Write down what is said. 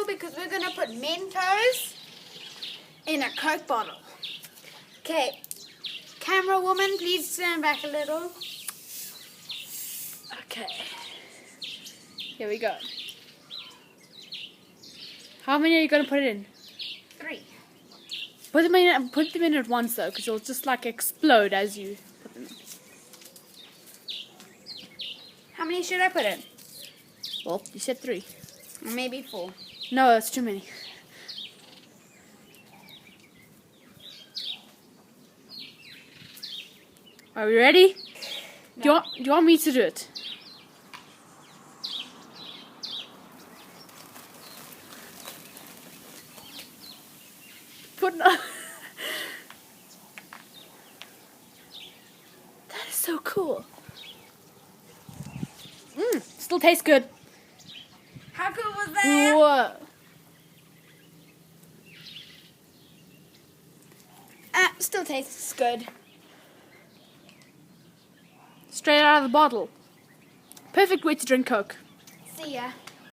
because we're going to put Mentos in a Coke bottle. Okay, camera woman, please stand back a little. Okay, here we go. How many are you going to put it in? 3. Put them in at once though, because it'll just like explode as you put them in. How many should I put in? Well, you said 3. Or maybe 4. No, that's too many. Are we ready? No. Do you want me to do it? Put that is so cool. Still tastes good. How cool was that? Whoa. Still tastes good. Straight out of the bottle. Perfect way to drink Coke. See ya.